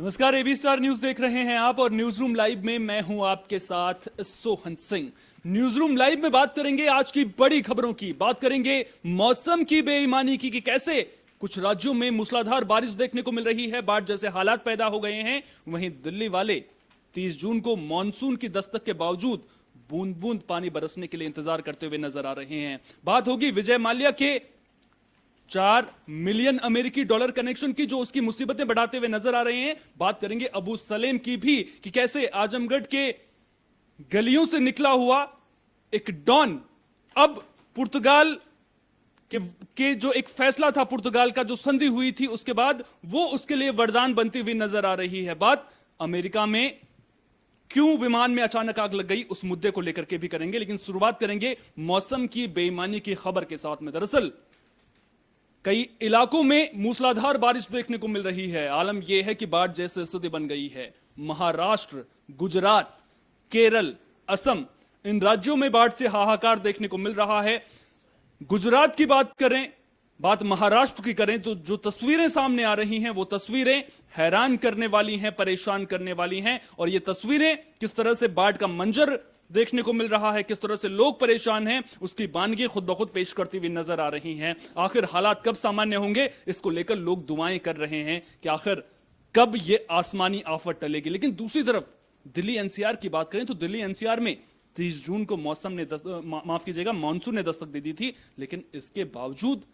नमस्कार, AB star news देख रहे हैं आप और न्यूज रूम लाइव में मैं हूं आपके साथ Sohan Singh. News room live में बात करेंगे आज की बड़ी खबरों की, बात करेंगे मौसम की बेईमानी की कि कैसे कुछ राज्यों में मूसलाधार बारिश देखने को मिल रही है, बाढ़ जैसे हालात पैदा हो गए हैं। वहीं दिल्ली वाले 30 जून को मानसून की दस्तक के बावजूद बूंद बूंद पानी बरसने के लिए इंतजार करते हुए नजर आ रहे हैं। बात होगी विजय माल्या के 4 मिलियन अमेरिकी डॉलर कनेक्शन की, जो उसकी मुसीबतें बढ़ाते हुए नजर आ रहे हैं। बात करेंगे अबू सलेम की भी कि कैसे आजमगढ़ के गलियों से निकला हुआ एक डॉन अब पुर्तगाल के जो एक फैसला था पुर्तगाल का, जो संधि हुई थी उसके बाद, वो उसके लिए वरदान बनती हुई नजर आ रही है। बात अमेरिका में क्यों विमान में अचानक आग लग गई, उस मुद्दे को लेकर के भी करेंगे, लेकिन शुरुआत करेंगे मौसम की बेईमानी की खबर के साथ में। दरअसल कई इलाकों में मूसलाधार बारिश देखने को मिल रही है। आलम यह है कि बाढ़ जैसी स्थिति बन गई है। महाराष्ट्र, गुजरात, केरल, असम, इन राज्यों में बाढ़ से हाहाकार देखने को मिल रहा है। गुजरात की बात करें, बात महाराष्ट्र की करें तो जो तस्वीरें सामने आ रही हैं वो तस्वीरें हैरान करने वाली हैं, परेशान करने वाली हैं। और ये तस्वीरें किस तरह से बाढ़ का मंजर देखने को मिल रहा है, किस तरह से लोग परेशान हैं, उसकी वानगी खुद ब खुद पेश करती हुई नजर आ रही हैं। आखिर हालात कब सामान्य होंगे, इसको लेकर लोग दुआएं कर रहे हैं कि आखिर कब ये आसमानी आफत टलेगी। लेकिन दूसरी तरफ दिल्ली एनसीआर की बात करें तो दिल्ली एनसीआर में 30 जून को मौसम ने माफ कीजिएगा मानसून ने दस्तक दे दी थी, लेकिन इसके बावजूद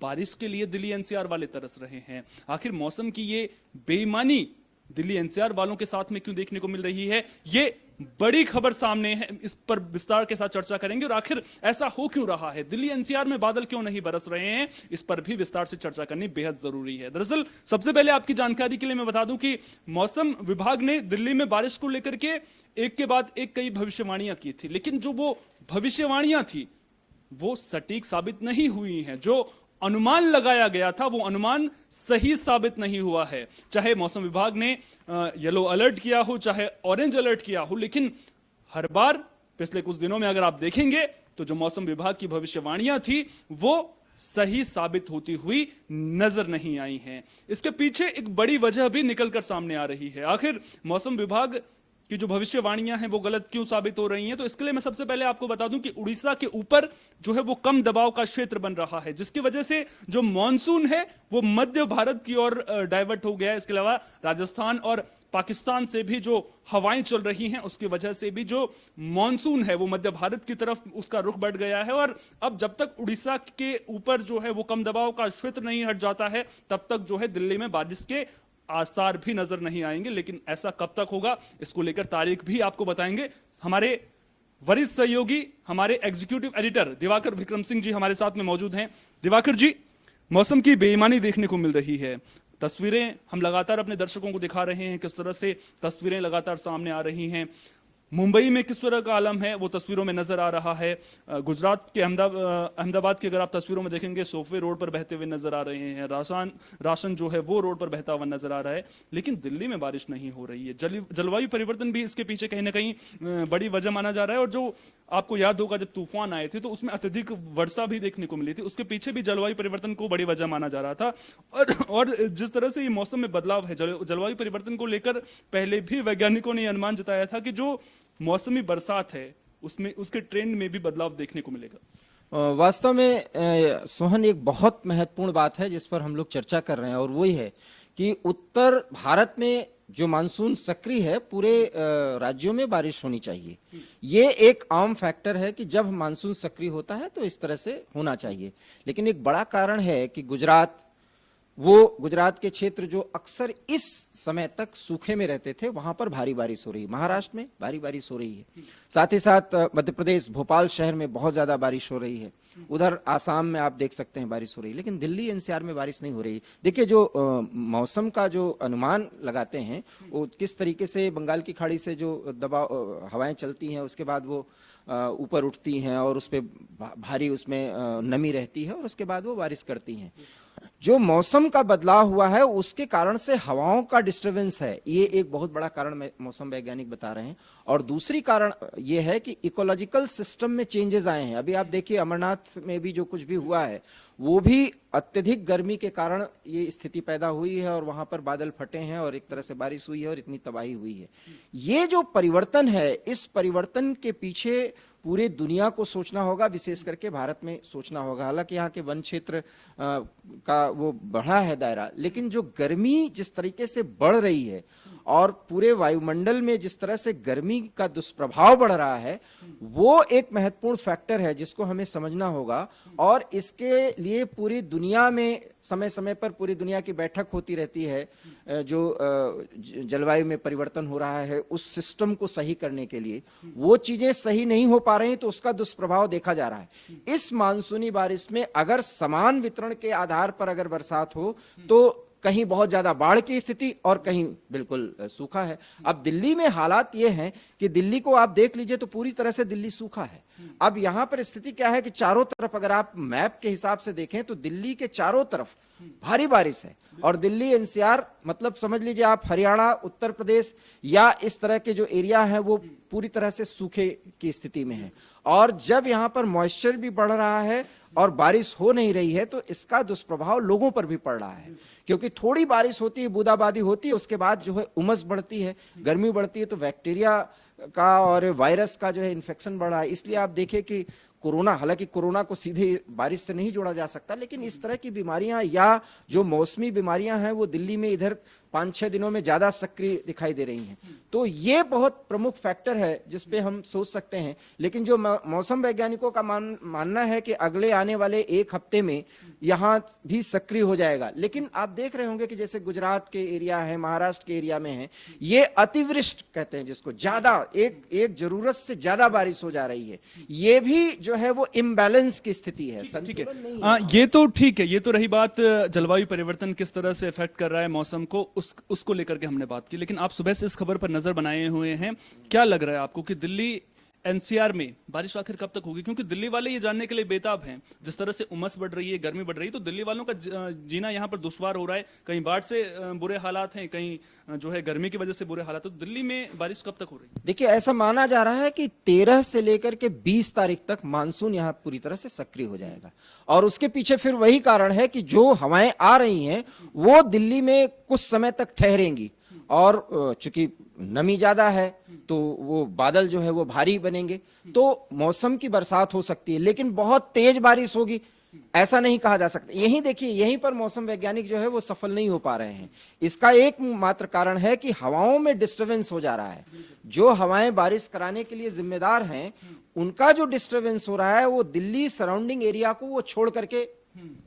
बारिश के लिए दिल्ली एनसीआर वाले तरस रहे हैं। आखिर मौसम की ये बेईमानी दिल्ली एनसीआर वालों के साथ में क्यों देखने को मिल रही है, ये बड़ी खबर सामने है। इस पर विस्तार के साथ चर्चा करेंगे और आखिर ऐसा हो क्यों रहा है, दिल्ली एनसीआर में बादल क्यों नहीं बरस रहे हैं, इस पर भी विस्तार से चर्चा करनी बेहद जरूरी है। दरअसल सबसे पहले आपकी जानकारी के लिए मैं बता दूं कि मौसम विभाग ने दिल्ली में बारिश को लेकर के एक के बाद एक कई भविष्यवाणियां की थी, लेकिन जो वो भविष्यवाणियां थी वो सटीक साबित नहीं हुई हैं। जो अनुमान लगाया गया था वो अनुमान सही साबित नहीं हुआ है। चाहे मौसम विभाग ने येलो अलर्ट किया हो, चाहे ऑरेंज अलर्ट किया हो, लेकिन हर बार पिछले कुछ दिनों में अगर आप देखेंगे तो जो मौसम विभाग की भविष्यवाणियां थी वो सही साबित होती हुई नजर नहीं आई हैं। इसके पीछे एक बड़ी वजह भी निकलकर सामने आ रही है। आखिर मौसम विभाग कि जो भविष्यवाणियां हैं वो गलत क्यों साबित हो रही हैं, तो इसके लिए मैं सबसे पहले आपको बता दूं कि उड़ीसा के ऊपर जो है वो कम दबाव का क्षेत्र बन रहा है, जिसकी वजह से जो मॉनसून है वो मध्य भारत की ओर डाइवर्ट हो गया है। इसके अलावा राजस्थान और पाकिस्तान से भी जो हवाएं चल रही हैं उसकी वजह से भी जो मॉनसून है वो मध्य भारत की तरफ उसका रुख बढ़ गया है। और अब जब तक उड़ीसा के ऊपर जो है वो कम दबाव का क्षेत्र नहीं हट जाता है, तब तक जो है दिल्ली में बारिश के आसार भी नजर नहीं आएंगे। लेकिन ऐसा कब तक होगा, इसको लेकर तारीख भी आपको बताएंगे। हमारे वरिष्ठ सहयोगी, हमारे एग्जीक्यूटिव एडिटर दिवाकर विक्रम सिंह जी हमारे साथ में मौजूद हैं। दिवाकर जी, मौसम की बेईमानी देखने को मिल रही है, तस्वीरें हम लगातार अपने दर्शकों को दिखा रहे हैं, किस तरह से तस्वीरें लगातार सामने आ रही हैं। मुंबई में किस तरह का आलम है वो तस्वीरों में नजर आ रहा है। गुजरात के अहमदाबाद की अगर आप तस्वीरों में देखेंगे, सोफे रोड पर बहते हुए नजर आ रहे हैं, राशन जो है वो रोड पर बहता हुआ नजर आ रहा है। लेकिन दिल्ली में बारिश नहीं हो रही है। जलवायु परिवर्तन भी इसके पीछे कहीं ना कहीं बड़ी वजह माना जा रहा है। और जो आपको याद होगा जब तूफान आए थे तो उसमें अत्यधिक वर्षा भी देखने को मिली थी, उसके पीछे भी जलवायु परिवर्तन को बड़ी वजह माना जा रहा था। और जिस तरह से ये मौसम में बदलाव है, जलवायु परिवर्तन को लेकर पहले भी वैज्ञानिकों ने अनुमान जताया था कि जो मौसमी बरसात है उसमें उसके ट्रेंड में भी बदलाव देखने को मिलेगा। वास्तव में सोहन, एक बहुत महत्वपूर्ण बात है जिस पर हम लोग चर्चा कर रहे हैं, और वही है कि उत्तर भारत में जो मानसून सक्रिय है, पूरे राज्यों में बारिश होनी चाहिए। ये एक आम फैक्टर है कि जब मानसून सक्रिय होता है तो इस तरह से होना चाहिए। लेकिन एक बड़ा कारण है कि गुजरात के क्षेत्र जो अक्सर इस समय तक सूखे में रहते थे, वहां पर भारी बारिश हो रही है। महाराष्ट्र में भारी बारिश हो रही है, साथ ही साथ मध्य प्रदेश भोपाल शहर में बहुत ज्यादा बारिश हो रही है। उधर आसाम में आप देख सकते हैं बारिश हो रही है, लेकिन दिल्ली एनसीआर में बारिश नहीं हो रही। देखिए, जो मौसम का जो अनुमान लगाते हैं वो किस तरीके से बंगाल की खाड़ी से जो दबाव हवाएं चलती हैं उसके बाद वो ऊपर उठती हैं और उस पर भारी उसमें नमी रहती है और उसके बाद वो बारिश करती हैं। जो मौसम का बदलाव हुआ है उसके कारण से हवाओं का डिस्टरबेंस है, ये एक बहुत बड़ा कारण मौसम वैज्ञानिक बता रहे हैं। और दूसरी कारण ये है कि इकोलॉजिकल सिस्टम में चेंजेस आए हैं। अभी आप देखिए अमरनाथ में भी जो कुछ भी हुआ है वो भी अत्यधिक गर्मी के कारण ये स्थिति पैदा हुई है और वहां पर बादल फटे हैं और एक तरह से बारिश हुई है और इतनी तबाही हुई है। ये जो परिवर्तन है, इस परिवर्तन के पीछे पूरे दुनिया को सोचना होगा, विशेष करके भारत में सोचना होगा। हालांकि यहाँ के वन क्षेत्र का वो बढ़ा है दायरा, लेकिन जो गर्मी जिस तरीके से बढ़ रही है और पूरे वायुमंडल में जिस तरह से गर्मी का दुष्प्रभाव बढ़ रहा है, वो एक महत्वपूर्ण फैक्टर है जिसको हमें समझना होगा। और इसके लिए पूरी दुनिया में समय समय पर पूरी दुनिया की बैठक होती रहती है, जो जलवायु में परिवर्तन हो रहा है उस सिस्टम को सही करने के लिए। वो चीजें सही नहीं हो पा रही तो उसका दुष्प्रभाव देखा जा रहा है। इस मानसूनी बारिश में अगर समान वितरण के आधार पर अगर बरसात हो तो कहीं बहुत ज्यादा बाढ़ की स्थिति और कहीं बिल्कुल सूखा है। अब दिल्ली में हालात ये हैं कि दिल्ली को आप देख लीजिए तो पूरी तरह से दिल्ली सूखा है। अब यहां पर स्थिति क्या है कि चारों तरफ अगर आप मैप के हिसाब से देखें तो दिल्ली के चारों तरफ भारी बारिश है। और दिल्ली एनसीआर मतलब समझ लीजिए आप हरियाणा, उत्तर प्रदेश या इस तरह के जो एरिया है वो पूरी तरह से सूखे की स्थिति में है। और जब यहां पर मॉइस्चर भी बढ़ रहा है और बारिश हो नहीं रही है तो इसका दुष्प्रभाव लोगों पर भी पड़ रहा है, क्योंकि थोड़ी बारिश होती है, बूंदाबांदी होती है, उसके बाद जो है उमस बढ़ती है, गर्मी बढ़ती है, तो बैक्टीरिया का और वायरस का जो है इन्फेक्शन बढ़ रहा है। इसलिए आप देखें कि कोरोना, हालांकि कोरोना को सीधे बारिश से नहीं जोड़ा जा सकता, लेकिन इस तरह की बीमारियां या जो मौसमी बीमारियां हैं वो दिल्ली में इधर 5-6 दिनों में ज्यादा सक्रिय दिखाई दे रही हैं। तो ये बहुत प्रमुख फैक्टर है जिस पे हम सोच सकते हैं। लेकिन जो मौसम वैज्ञानिकों का मानना है कि अगले आने वाले 1 हफ्ते में यहाँ भी सक्रिय हो जाएगा। लेकिन आप देख रहे होंगे कि जैसे गुजरात के एरिया है, महाराष्ट्र के एरिया में है, ये अतिवृष्टि कहते हैं जिसको, ज्यादा एक जरूरत से ज्यादा बारिश हो जा रही है। ये भी जो है वो इम्बैलेंस की स्थिति है, संतुलन नहीं है। ये तो ठीक है, ये तो रही बात जलवायु परिवर्तन किस तरह से इफेक्ट कर रहा है मौसम को, उसको लेकर के हमने बात की। लेकिन आप सुबह से इस खबर पर नजर बनाए हुए हैं, क्या लग रहा है आपको कि दिल्ली एनसीआर में बारिश आखिर कब तक होगी? क्योंकि दिल्ली वाले ये जानने के लिए बेताब हैं, जिस तरह से उमस बढ़ रही है, गर्मी बढ़ रही है, तो दिल्ली वालों का जीना यहाँ पर दुश्वार हो रहा है। कहीं बाढ़ से बुरे हालात हैं, कहीं जो है गर्मी की वजह से बुरे हालात। तो दिल्ली में बारिश कब तक हो रही है? देखिए, ऐसा माना जा रहा है कि 13 से लेकर के 20 तारीख तक मानसून यहाँ पूरी तरह से सक्रिय हो जाएगा। और उसके पीछे फिर वही कारण है कि जो हवाएं आ रही हैं वो दिल्ली में कुछ समय तक ठहरेंगी, और चूंकि नमी ज्यादा है तो वो बादल जो है वो भारी बनेंगे, तो मौसम की बरसात हो सकती है, लेकिन बहुत तेज बारिश होगी ऐसा नहीं कहा जा सकता। यहीं देखिए, यहीं पर मौसम वैज्ञानिक जो है वो सफल नहीं हो पा रहे हैं। इसका एक मात्र कारण है कि हवाओं में डिस्टरबेंस हो जा रहा है। जो हवाएं बारिश कराने के लिए जिम्मेदार हैं उनका जो डिस्टरबेंस हो रहा है वो दिल्ली सराउंडिंग एरिया को वो छोड़ करके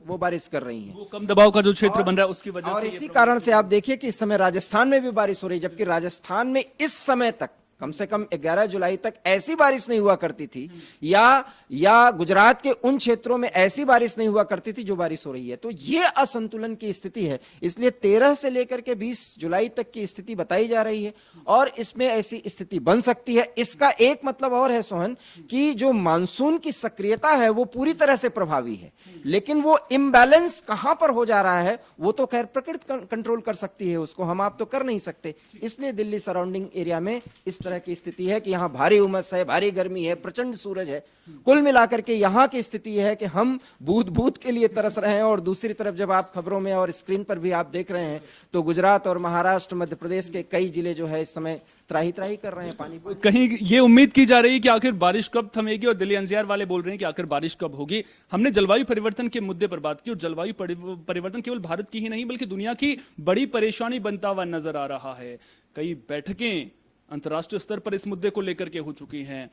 वो बारिश कर रही हैं। वो कम दबाव का जो क्षेत्र बन रहा है उसकी वजह से। और इसी कारण से आप देखिए कि इस समय राजस्थान में भी बारिश हो रही है, जबकि राजस्थान में इस समय तक कम से कम 11 जुलाई तक ऐसी बारिश नहीं हुआ करती थी, या गुजरात के उन क्षेत्रों में ऐसी बारिश नहीं हुआ करती थी जो बारिश हो रही है। तो ये असंतुलन की स्थिति है। इसलिए 13 से लेकर के 20 जुलाई तक की स्थिति बताई जा रही है और इसमें ऐसी स्थिति बन सकती है। इसका एक मतलब और है सोहन कि जो मानसून की सक्रियता है वो पूरी तरह से प्रभावी है, लेकिन वो इम्बैलेंस कहां पर हो जा रहा है वो तो खैर प्रकृति कंट्रोल कर सकती है, उसको हम आप तो कर नहीं सकते। इसलिए दिल्ली सराउंडिंग एरिया में इस तरह की स्थिति है कि यहाँ भारी उमस है, भारी गर्मी है, प्रचंड सूरज है। कुल मिलाकर के यहाँ की स्थिति है कि हम बूंद के लिए तरस रहे हैं। और दूसरी तरफ जब आप खबरों में और स्क्रीन पर भी आप देख रहे हैं तो गुजरात और महाराष्ट्र, मध्य प्रदेश के कई जिले जो है इस समय त्राही त्राही कर रहे हैं पानी पर। कहीं ये उम्मीद की जा रही है कि आखिर बारिश कब थमेगी, और दिल्ली एनसीआर वाले बोल रहे हैं कि आखिर बारिश कब होगी। हमने जलवायु परिवर्तन के मुद्दे पर बात की, और जलवायु परिवर्तन केवल भारत की ही नहीं बल्कि दुनिया की बड़ी परेशानी बनता हुआ नजर आ रहा है। कई बैठकें अंतर्राष्ट्रीय स्तर पर इस मुद्दे को लेकर के हो चुकी हैं।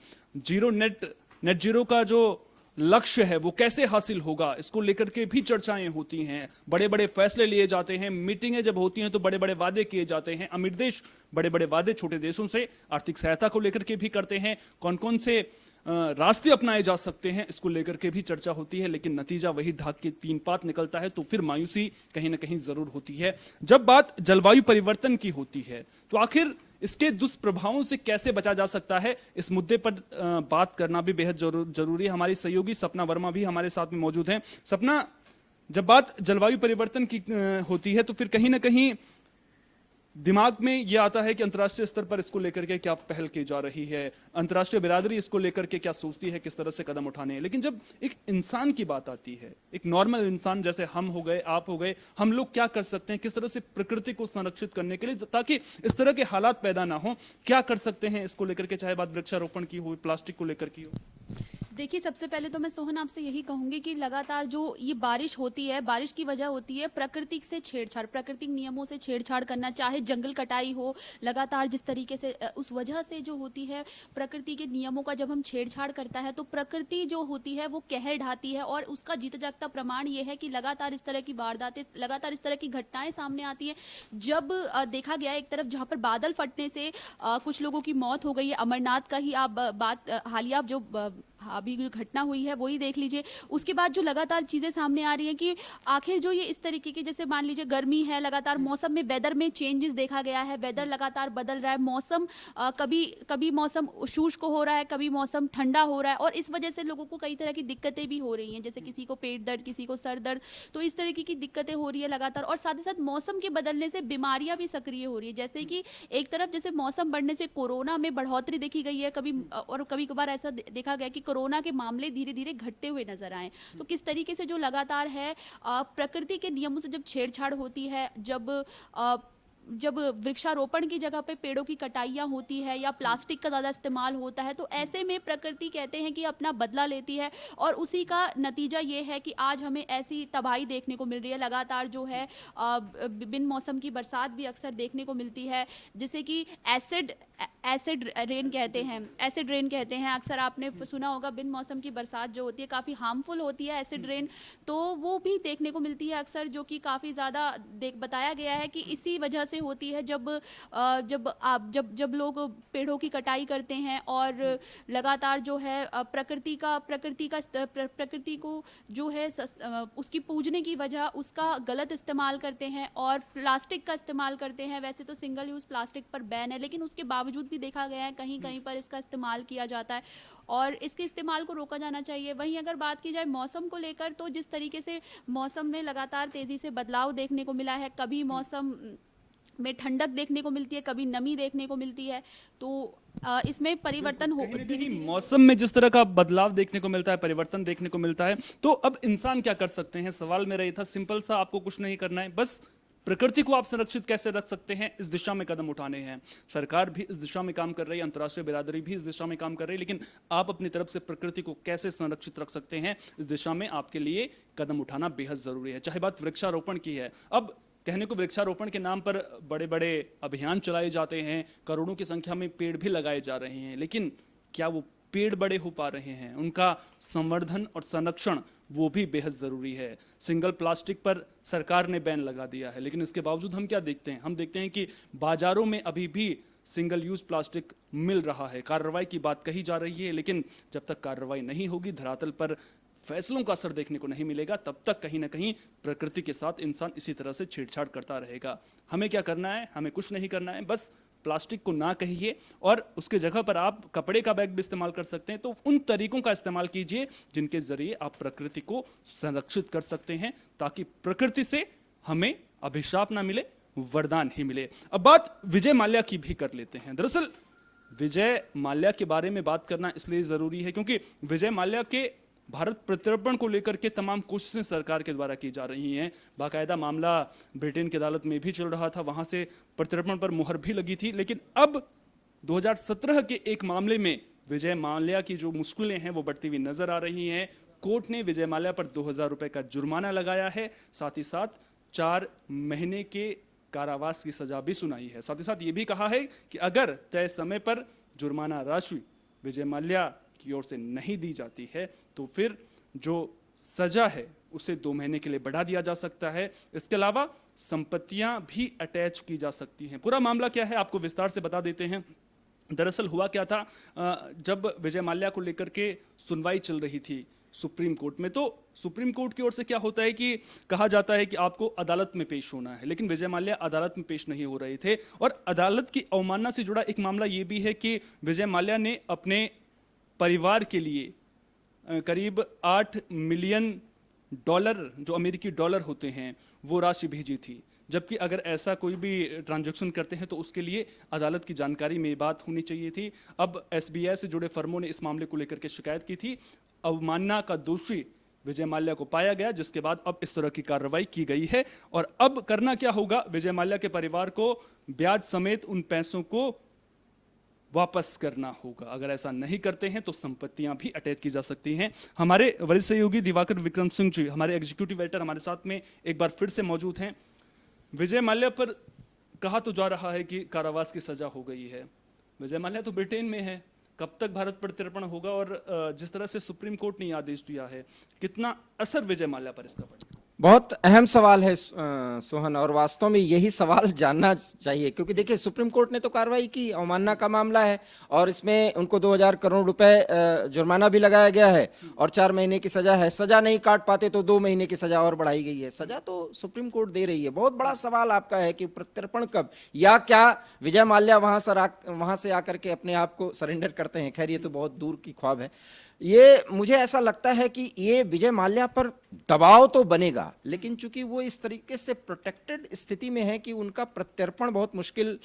नेट जीरो का जो लक्ष्य है वो कैसे हासिल होगा, इसको लेकर के भी चर्चाएं होती हैं। बड़े बड़े फैसले लिए जाते हैं, मीटिंगें जब होती हैं तो बड़े बड़े वादे किए जाते हैं। अमीर देश बड़े बड़े वादे छोटे देशों से आर्थिक सहायता को लेकर के भी करते हैं। कौन कौन से रास्ते अपनाए जा सकते हैं इसको लेकर के भी चर्चा होती है, लेकिन नतीजा वही ढाक के 3 पात निकलता है, तो फिर मायूसी कहीं ना कहीं जरूर होती है। जब बात जलवायु परिवर्तन की होती है तो आखिर इसके दुष्प्रभावों से कैसे बचा जा सकता है, इस मुद्दे पर बात करना भी बेहद जरूरी है। हमारी सहयोगी सपना वर्मा भी हमारे साथ में मौजूद हैं। सपना, जब बात जलवायु परिवर्तन की होती है तो फिर कहीं ना कहीं दिमाग में ये आता है कि अंतर्राष्ट्रीय स्तर पर इसको लेकर के क्या पहल की जा रही है, अंतर्राष्ट्रीय बिरादरी इसको लेकर के क्या सोचती है, किस तरह से कदम उठाने हैं। लेकिन जब एक इंसान की बात आती है, एक नॉर्मल इंसान जैसे हम हो गए, आप हो गए, हम लोग क्या कर सकते हैं, किस तरह से प्रकृति को संरक्षित करने के लिए ताकि इस तरह के हालात पैदा ना हो, क्या कर सकते हैं इसको लेकर के, चाहे बात वृक्षारोपण की हो, प्लास्टिक को लेकर की हो। देखिए, सबसे पहले तो मैं सोहन आपसे यही कहूंगी कि लगातार जो ये बारिश होती है, बारिश की वजह होती है प्रकृति से छेड़छाड़, प्राकृतिक नियमों से छेड़छाड़ करना, चाहे जंगल कटाई हो, लगातार जिस तरीके से उस वजह से जो होती है प्रकृति के नियमों का जब हम छेड़छाड़ करता है तो प्रकृति जो होती है वो कहर ढाती है। और उसका जीता जागता प्रमाण ये है कि लगातार इस तरह की वारदातें, लगातार इस तरह की घटनाएं सामने आती है। जब देखा गया एक तरफ जहां पर बादल फटने से कुछ लोगों की मौत हो गई है, अमरनाथ का ही आप बात हालिया आप जो अभी जो घटना हुई है वही देख लीजिए। उसके बाद जो लगातार चीजें सामने आ रही हैं कि आखिर जो ये इस तरीके के, जैसे मान लीजिए गर्मी है, लगातार मौसम में वेदर में चेंजेस देखा गया है, वेदर लगातार बदल रहा है, मौसम कभी मौसम शुष्क हो रहा है, कभी मौसम ठंडा हो रहा है, और इस वजह से लोगों को कई तरह की दिक्कतें भी हो रही हैं, जैसे किसी को पेट दर्द, किसी को सर दर्द, तो इस तरीके की दिक्कतें हो रही है लगातार। और साथ ही साथ मौसम के बदलने से बीमारियां भी सक्रिय हो रही है, जैसे कि एक तरफ जैसे मौसम बढ़ने से कोरोना में बढ़ोतरी देखी गई है कभी, और कभी कभार ऐसा देखा गया कि कोरोना के मामले धीरे धीरे घटते हुए नजर आए। तो किस तरीके से जो लगातार है प्रकृति के नियमों से जब छेड़छाड़ होती है, जब वृक्षारोपण की जगह पे पेड़ों की कटाइयाँ होती है या प्लास्टिक का ज़्यादा इस्तेमाल होता है, तो ऐसे में प्रकृति कहते हैं कि अपना बदला लेती है। और उसी का नतीजा ये है कि आज हमें ऐसी तबाही देखने को मिल रही है। लगातार जो है बिन मौसम की बरसात भी अक्सर देखने को मिलती है, जिसे कि एसिड रेन कहते हैं। अक्सर आपने सुना होगा बिन मौसम की बरसात जो होती है काफ़ी हार्मफुल होती है, एसिड रेन, तो वो भी देखने को मिलती है अक्सर, जो कि काफ़ी ज़्यादा बताया गया है कि इसी वजह से होती है जब लोग पेड़ों की कटाई करते हैं और लगातार जो है प्रकृति को जो है उसकी पूजने की वजह उसका गलत इस्तेमाल करते हैं और प्लास्टिक का इस्तेमाल करते हैं। वैसे तो सिंगल यूज़ प्लास्टिक पर बैन है, लेकिन उसके बावजूद भी देखा गया है कहीं कहीं पर इसका इस्तेमाल किया जाता है और इसके इस्तेमाल को रोका जाना चाहिए। वहीं अगर बात की जाए मौसम को लेकर, तो जिस तरीके से मौसम में लगातार तेज़ी से बदलाव देखने को मिला है, कभी मौसम में ठंडक देखने को मिलती है, कभी नमी देखने को मिलती है, तो इसमें परिवर्तन हो धीरे मौसम में जिस तरह का बदलाव देखने को मिलता है, परिवर्तन देखने को मिलता है, तो अब इंसान क्या कर सकते हैं? सवाल मेरा ये था, सिंपल सा, आपको कुछ नहीं करना है, बस प्रकृति को आप संरक्षित कैसे रख सकते हैं, इस दिशा में कदम उठाने हैं। सरकार भी इस दिशा में काम कर रही है, अंतर्राष्ट्रीय बिरादरी भी इस दिशा में काम कर रही है, लेकिन आप अपनी तरफ से प्रकृति को कैसे संरक्षित रख सकते हैं, इस दिशा में आपके लिए कदम उठाना बेहद जरूरी है। चाहे बात वृक्षारोपण की है, अब कहने को वृक्षारोपण के नाम पर बड़े बड़े अभियान चलाए जाते हैं, करोड़ों की संख्या में पेड़ भी लगाए जा रहे हैं, लेकिन क्या वो पेड़ बड़े हो पा रहे हैं? उनका संवर्धन और संरक्षण वो भी बेहद ज़रूरी है। सिंगल प्लास्टिक पर सरकार ने बैन लगा दिया है, लेकिन इसके बावजूद हम क्या देखते हैं? हम देखते हैं कि बाजारों में अभी भी सिंगल यूज़ प्लास्टिक मिल रहा है। कार्रवाई की बात कही जा रही है, लेकिन जब तक कार्रवाई नहीं होगी, धरातल पर फैसलों का असर देखने को नहीं मिलेगा, तब तक कहीं ना कहीं प्रकृति के साथ इंसान इसी तरह से छेड़छाड़ करता रहेगा। हमें क्या करना है? हमें कुछ नहीं करना है, बस प्लास्टिक को ना कहिए और उसके जगह पर आप कपड़े का बैग भी इस्तेमाल कर सकते हैं। तो उन तरीकों का इस्तेमाल कीजिए जिनके जरिए आप प्रकृति को संरक्षित कर सकते हैं, ताकि प्रकृति से हमें अभिशाप ना मिले, वरदान ही मिले। अब बात विजय माल्या की भी कर लेते हैं। दरअसल विजय माल्या के बारे में बात करना इसलिए जरूरी है क्योंकि विजय माल्या के भारत प्रत्यर्पण को लेकर के तमाम कोशिशें सरकार के द्वारा की जा रही हैं। बाकायदा मामला ब्रिटेन की अदालत में भी चल रहा था, वहां से प्रत्यर्पण पर मुहर भी लगी थी, लेकिन अब 2017 के एक मामले में विजय माल्या की जो मुश्किलें हैं वो बढ़ती हुई नजर आ रही हैं। कोर्ट ने विजय माल्या पर 2000 रुपए का जुर्माना लगाया है, साथ ही साथ 4 महीने के कारावास की सजा भी सुनाई है। साथ ही साथ ये भी कहा है कि अगर तय समय पर जुर्माना राशि विजय माल्या की ओर से नहीं दी जाती है तो फिर जो सजा है उसे 2 महीने के लिए बढ़ा दिया जा सकता है। इसके अलावा संपत्तियां भी अटैच की जा सकती हैं। पूरा मामला क्या है आपको विस्तार से बता देते हैं। दरअसल हुआ क्या था, जब विजय माल्या को लेकर के सुनवाई चल रही थी सुप्रीम कोर्ट में, तो सुप्रीम कोर्ट की ओर से क्या होता है कि कहा जाता है कि आपको अदालत में पेश होना है, लेकिन विजय माल्या अदालत में पेश नहीं हो रहे थे। और अदालत की अवमानना से जुड़ा एक मामला ये भी है कि विजय माल्या ने अपने परिवार के लिए करीब 8 मिलियन डॉलर, जो अमेरिकी डॉलर होते हैं, वो राशि भेजी थी। जबकि अगर ऐसा कोई भी ट्रांजैक्शन करते हैं तो उसके लिए अदालत की जानकारी में ये बात होनी चाहिए थी। अब एसबीआई से जुड़े फर्मों ने इस मामले को लेकर के शिकायत की थी। अवमानना का दोषी विजय माल्या को पाया गया, जिसके बाद अब इस तरह की कार्रवाई की गई है। और अब करना क्या होगा, विजय माल्या के परिवार को ब्याज समेत उन पैसों को वापस करना होगा। अगर ऐसा नहीं करते हैं तो संपत्तियां भी अटैच की जा सकती हैं। हमारे वरिष्ठ सहयोगी दिवाकर विक्रम सिंह जी, हमारे एग्जीक्यूटिव एडिटर, हमारे साथ में एक बार फिर से मौजूद हैं। विजय माल्या पर कहा तो जा रहा है कि कारावास की सजा हो गई है। विजय माल्या तो ब्रिटेन में है, कब तक भारत प्रत्यर्पण होगा? और जिस तरह से सुप्रीम कोर्ट ने आदेश दिया है, कितना असर विजय माल्या पर इसका पड़ेगा? बहुत अहम सवाल है सोहन, और वास्तव में यही सवाल जानना चाहिए, क्योंकि देखिए सुप्रीम कोर्ट ने तो कार्रवाई की, अवमानना का मामला है और इसमें उनको 2000 करोड़ रुपए जुर्माना भी लगाया गया है और 4 महीने की सजा है। सजा नहीं काट पाते तो 2 महीने की सजा और बढ़ाई गई है। सजा तो सुप्रीम कोर्ट दे रही है। बहुत बड़ा सवाल आपका है कि प्रत्यर्पण कब, या क्या विजय माल्या वहां से आकर के अपने आप को सरेंडर करते हैं? खैर, ये तो बहुत दूर की ख्वाब है। ये मुझे ऐसा लगता है कि ये विजय माल्या पर दबाव तो बनेगा, लेकिन चूंकि वो इस तरीके से प्रोटेक्टेड स्थिति में है कि उनका प्रत्यर्पण बहुत मुश्किल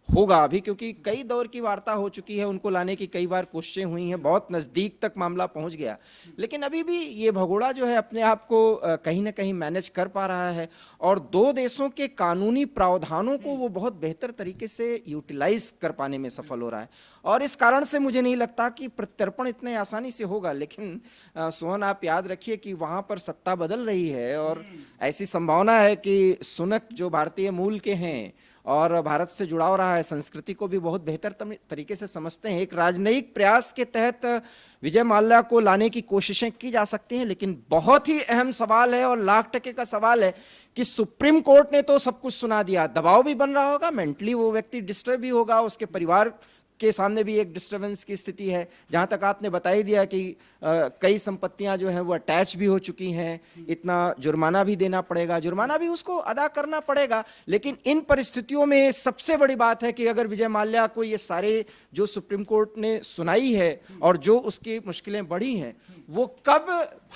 होगा अभी, क्योंकि कई दौर की वार्ता हो चुकी है, उनको लाने की कई बार कोशिशें हुई हैं, बहुत नज़दीक तक मामला पहुंच गया, लेकिन अभी भी ये भगोड़ा जो है अपने आप को कहीं ना कहीं मैनेज कर पा रहा है और 2 देशों के कानूनी प्रावधानों को वो बहुत बेहतर तरीके से यूटिलाइज कर पाने में सफल हो रहा है। और इस कारण से मुझे नहीं लगता कि प्रत्यर्पण इतने आसानी से होगा। लेकिन सोहन, आप याद रखिए कि वहां पर सत्ता बदल रही है और ऐसी संभावना है कि सुनक जो भारतीय मूल के हैं और भारत से जुड़ाव रहा है, संस्कृति को भी बहुत बेहतर तरीके से समझते हैं, एक राजनयिक प्रयास के तहत विजय माल्या को लाने की कोशिशें की जा सकती हैं। लेकिन बहुत ही अहम सवाल है और लाख टके का सवाल है कि सुप्रीम कोर्ट ने तो सब कुछ सुना दिया, दबाव भी बन रहा होगा, मेंटली वो व्यक्ति डिस्टर्ब भी होगा, उसके परिवार के सामने भी एक डिस्टर्बेंस की स्थिति है। जहां तक आपने बता ही दिया कि कई संपत्तियां जो हैं वो अटैच भी हो चुकी हैं, इतना जुर्माना भी देना पड़ेगा, जुर्माना भी उसको अदा करना पड़ेगा। लेकिन इन परिस्थितियों में सबसे बड़ी बात है कि अगर विजय माल्या को ये सारे जो सुप्रीम कोर्ट ने सुनाई है और जो उसकी मुश्किलें बढ़ी हैं, वो कब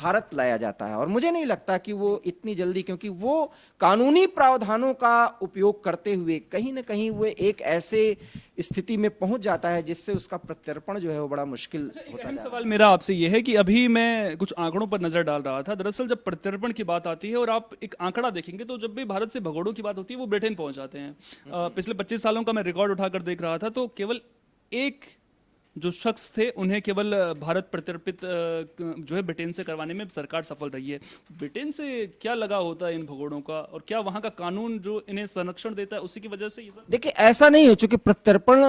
भारत लाया जाता है। और मुझे नहीं लगता कि वो इतनी जल्दी, क्योंकि वो कानूनी प्रावधानों का उपयोग करते हुए कहीं ना कहीं वो एक ऐसे स्थिति में पहुंच जाता है जिससे उसका प्रत्यर्पण जो है वो बड़ा मुश्किल होता है। सवाल मेरा आपसे यह है कि अभी मैं कुछ आंकड़ों पर नजर डाल रहा था। दरअसल जब प्रत्यर्पण की बात आती है और आप एक आंकड़ा देखेंगे तो जब भी भारत से भगोड़ों की बात होती है वो ब्रिटेन पहुंच जाते हैं। पिछले 25 सालों का मैं रिकॉर्ड उठाकर देख रहा था तो केवल एक जो शख्स थे उन्हें केवल भारत प्रत्यर्पित जो है ब्रिटेन से करवाने में सरकार सफल रही है। ब्रिटेन से क्या लगा होता है इन भगोड़ों का, और क्या वहां का कानून जो इन्हें संरक्षण देता है उसी की वजह से? देखिए, ऐसा नहीं है, चूंकि प्रत्यर्पण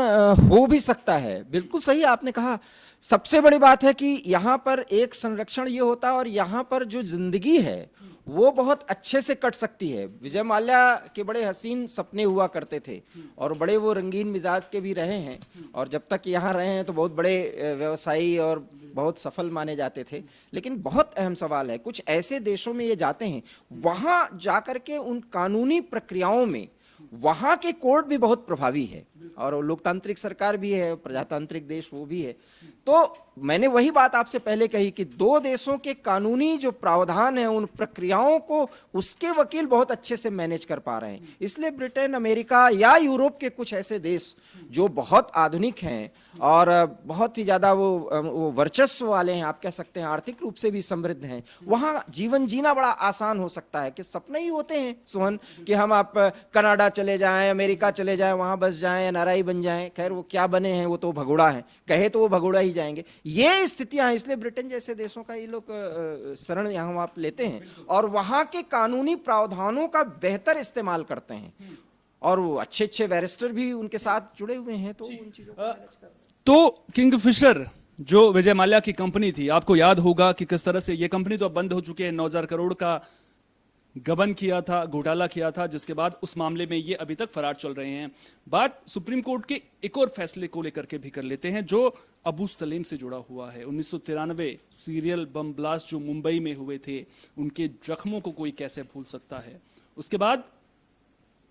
हो भी सकता है, बिल्कुल सही आपने कहा। सबसे बड़ी बात है कि यहाँ पर एक संरक्षण ये होता है और यहाँ पर जो जिंदगी है वो बहुत अच्छे से कट सकती है। विजय माल्या के बड़े हसीन सपने हुआ करते थे और बड़े वो रंगीन मिजाज के भी रहे हैं, और जब तक यहाँ रहे हैं तो बहुत बड़े व्यवसायी और बहुत सफल माने जाते थे। लेकिन बहुत अहम सवाल है, कुछ ऐसे देशों में ये जाते हैं, वहां जाकर के उन कानूनी प्रक्रियाओं में वहां के कोर्ट भी बहुत प्रभावी है और लोकतांत्रिक सरकार भी है, प्रजातांत्रिक देश वो भी है। तो मैंने वही बात आपसे पहले कही कि 2 देशों के कानूनी जो प्रावधान है उन प्रक्रियाओं को उसके वकील बहुत अच्छे से मैनेज कर पा रहे हैं। इसलिए ब्रिटेन, अमेरिका या यूरोप के कुछ ऐसे देश जो बहुत आधुनिक हैं और बहुत ही ज्यादा वो वर्चस्व वाले हैं, आप कह सकते हैं आर्थिक रूप से भी समृद्ध हैं, वहां जीवन जीना बड़ा आसान हो सकता है। कि सपने ही होते हैं सोहन कि हम आप कनाडा चले जाएं, अमेरिका चले जाएं, वहां बस जाएं, एनआरआई बन जाएं। खैर वो क्या बने हैं, वो तो भगोड़ा है, कहे तो वो भगोड़ा ही जाएंगे। ये स्थितियां हैं, इसलिए ब्रिटेन जैसे देशों का ये लोग शरण यहाँ आप लेते हैं और वहां के कानूनी प्रावधानों का बेहतर इस्तेमाल करते हैं और वो अच्छे अच्छे बैरिस्टर भी उनके साथ जुड़े हुए हैं, तो उन चीजों को मैनेज करते हैं। तो किंगफिशर जो विजय माल्या की कंपनी थी, आपको याद होगा कि किस तरह से ये कंपनी तो अब बंद हो चुकी है, 9000 करोड़ का गबन किया था, घोटाला किया था, जिसके बाद उस मामले में ये अभी तक फरार चल रहे हैं। बात सुप्रीम कोर्ट के एक और फैसले को लेकर के भी कर लेते हैं जो अबू सलेम से जुड़ा हुआ है। 1993 सीरियल बम ब्लास्ट जो मुंबई में हुए थे, उनके जख्मों को कोई कैसे भूल सकता है। उसके बाद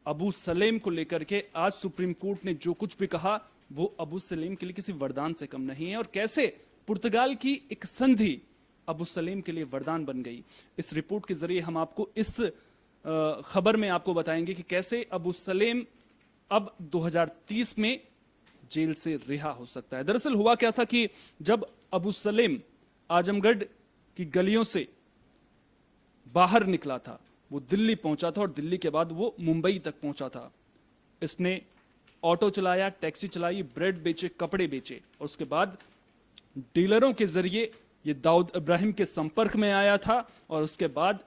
अबू सलेम को लेकर के आज सुप्रीम कोर्ट ने जो कुछ भी कहा वो अबू सलेम के लिए किसी वरदान से कम नहीं है, और कैसे पुर्तगाल की एक संधि अबू सलेम के लिए वरदान बन गई। इस रिपोर्ट के जरिए हम आपको इस खबर में आपको बताएंगे कि कैसे अबू सलेम अब 2030 में जेल से रिहा हो सकता है। दरअसल हुआ क्या था कि जब अबू सलेम आजमगढ़ की गलियों से बाहर निकला था, वो दिल्ली पहुंचा था और दिल्ली के बाद वो मुंबई तक पहुंचा था। इसने ऑटो चलाया, टैक्सी चलाई, ब्रेड बेचे, कपड़े बेचे और उसके बाद डीलरों के जरिए ये दाऊद इब्राहिम के संपर्क में आया था और उसके बाद